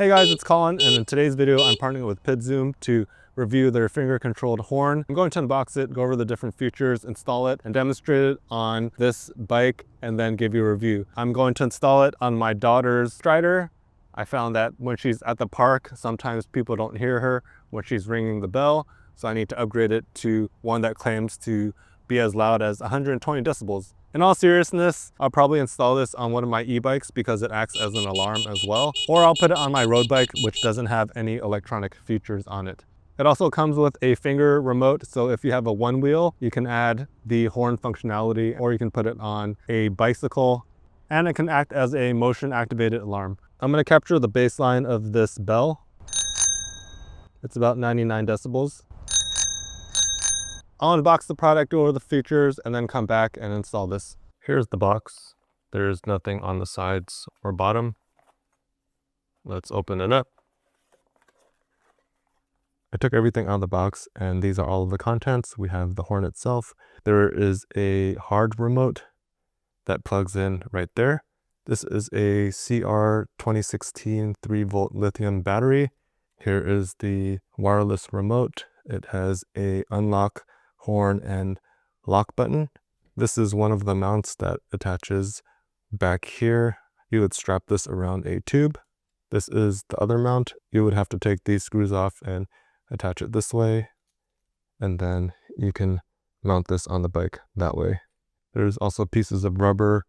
Hey guys, it's Colin, and in today's video I'm partnering with Pidzoom to review their finger-controlled horn. I'm going to unbox it, go over the different features, install it, and demonstrate it on this bike, and then give you a review. I'm going to install it on my daughter's Strider. I found that when she's at the park, sometimes people don't hear her when she's ringing the bell, so I need to upgrade it to one that claims to be as loud as 120 decibels. In all seriousness, I'll probably install this on one of my e-bikes because it acts as an alarm as well, or I'll put it on my road bike, which doesn't have any electronic features on it. It also comes with a finger remote, so if you have a one wheel, you can add the horn functionality, or you can put it on a bicycle, and it can act as a motion activated alarm. I'm going to capture the baseline of this bell. It's about 99 decibels. I'll unbox the product, go over the features, and then come back and install this. Here's the box. There's nothing on the sides or bottom. Let's open it up. I took everything out of the box, and these are all of the contents. We have the horn itself. There is a hard remote that plugs in right there. This is a CR 2016 3-volt lithium battery. Here is the wireless remote. It has a unlock, horn, and lock button. This is one of the mounts that attaches back here. You would strap this around a tube. This is the other mount. You would have to take these screws off and attach it this way, and then you can mount this on the bike that way. There's also pieces of rubber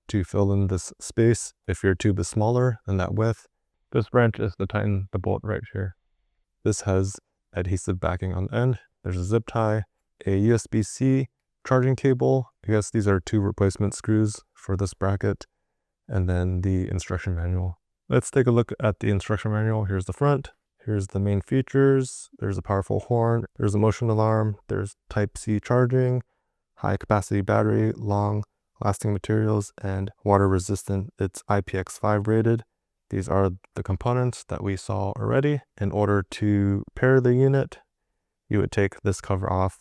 to fill in this space if your tube is smaller than that width. This branch is to tighten the bolt right here. This has adhesive backing on the end. There's a zip tie, a USB-C charging cable. I guess these are 2 replacement screws for this bracket, and then the instruction manual. Let's take a look at the instruction manual. Here's the front. Here's the main features. There's a powerful horn. There's a motion alarm. There's Type-C charging, high capacity battery, long lasting materials, and water resistant. It's IPX5 rated. These are the components that we saw already. In order to pair the unit, you would take this cover off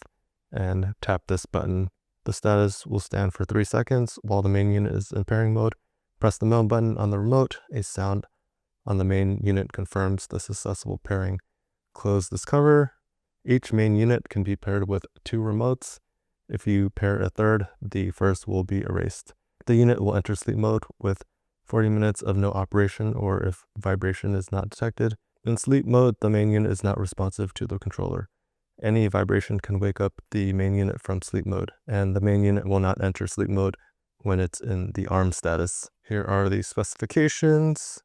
and tap this button. The status will stand for 3 seconds while the main unit is in pairing mode. Press the middle button on the remote. A sound on the main unit confirms the successful pairing. Close this cover. Each main unit can be paired with 2 remotes. If you pair a third, the first will be erased. The unit will enter sleep mode with 40 minutes of no operation, or if vibration is not detected. In sleep mode, the main unit is not responsive to the controller. Any vibration can wake up the main unit from sleep mode, and the main unit will not enter sleep mode when it's in the arm status. Here are the specifications.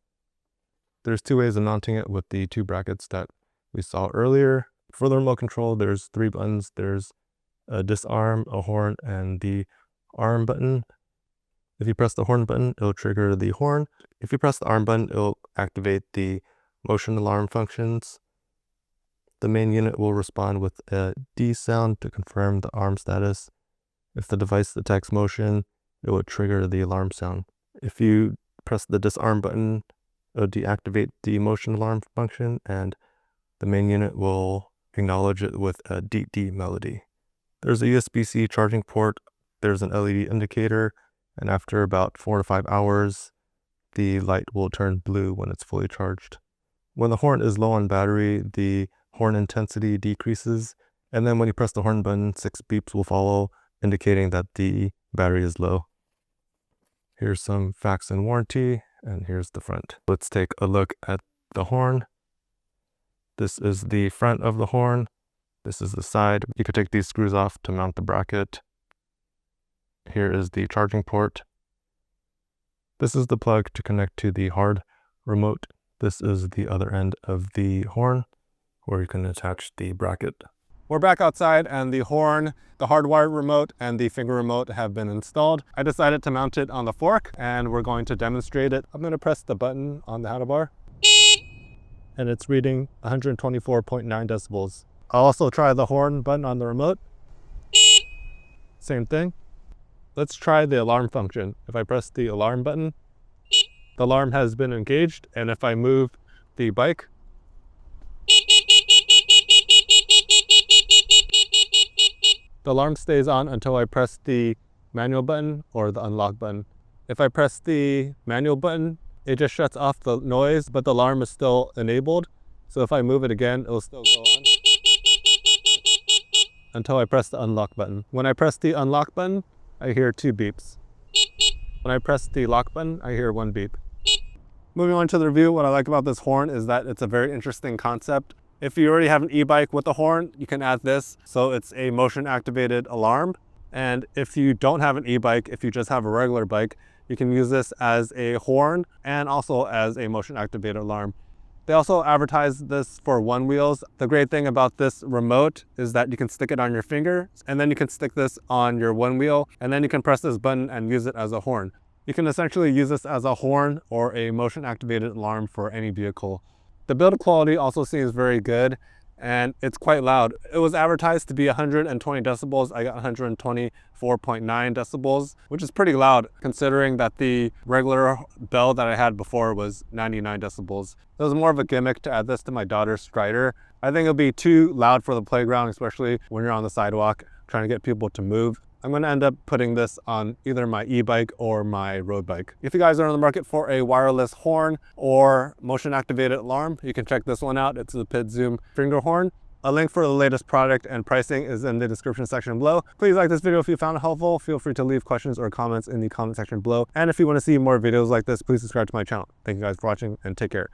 There's 2 ways of mounting it with the 2 brackets that we saw earlier. For the remote control, there's 3 buttons. There's a disarm, a horn, and the arm button. If you press the horn button, it'll trigger the horn. If you press the arm button, it'll activate the motion alarm functions. The main unit will respond with a D sound to confirm the arm status. If the device detects motion, it will trigger the alarm sound. If you press the disarm button, it'll deactivate the motion alarm function, and the main unit will acknowledge it with a DD melody. There's a USB-C charging port. There's an LED indicator, and after about 4 to 5 hours, the light will turn blue when it's fully charged. When the horn is low on battery, the horn intensity decreases, and then when you press the horn button, 6 beeps will follow, indicating that the battery is low. Here's some facts and warranty, and here's the front. Let's take a look at the horn. This is the front of the horn. This is the side. You could take these screws off to mount the bracket. Here is the charging port. This is the plug to connect to the hard remote. This is the other end of the horn, where you can attach the bracket. We're back outside, and the horn, the hardwired remote, and the finger remote have been installed. I decided to mount it on the fork, and we're going to demonstrate it. I'm going to press the button on the handlebar, and it's reading 124.9 decibels. I'll also try the horn button on the remote. Same thing. Let's try the alarm function. If I press the alarm button, the alarm has been engaged, and if I move the bike, the alarm stays on until I press the manual button or the unlock button. If I press the manual button, it just shuts off the noise, but the alarm is still enabled. So if I move it again, it'll still go on until I press the unlock button. When I press the unlock button, I hear 2 beeps. When I press the lock button, I hear 1 beep. Moving on to the review, what I like about this horn is that it's a very interesting concept. If you already have an e-bike with a horn, you can add this. So it's a motion activated alarm. And if you don't have an e-bike, if you just have a regular bike, you can use this as a horn and also as a motion activated alarm. They also advertise this for one wheels. The great thing about this remote is that you can stick it on your finger and then you can stick this on your one wheel and then you can press this button and use it as a horn. You can essentially use this as a horn or a motion activated alarm for any vehicle. The build quality also seems very good and it's quite loud. It was advertised to be 120 decibels. I got 124.9 decibels, which is pretty loud considering that the regular bell that I had before was 99 decibels. It was more of a gimmick to add this to my daughter's Strider. I think it'll be too loud for the playground, especially when you're on the sidewalk trying to get people to move. I'm going to end up putting this on either my e-bike or my road bike. If you guys are on the market for a wireless horn or motion activated alarm, you can check this one out. It's the Pidzoom finger horn. A link for the latest product and pricing is in the description section below. Please like this video if you found it helpful. Feel free to leave questions or comments in the comment section below. And if you want to see more videos like this, please subscribe to my channel. Thank you guys for watching and take care.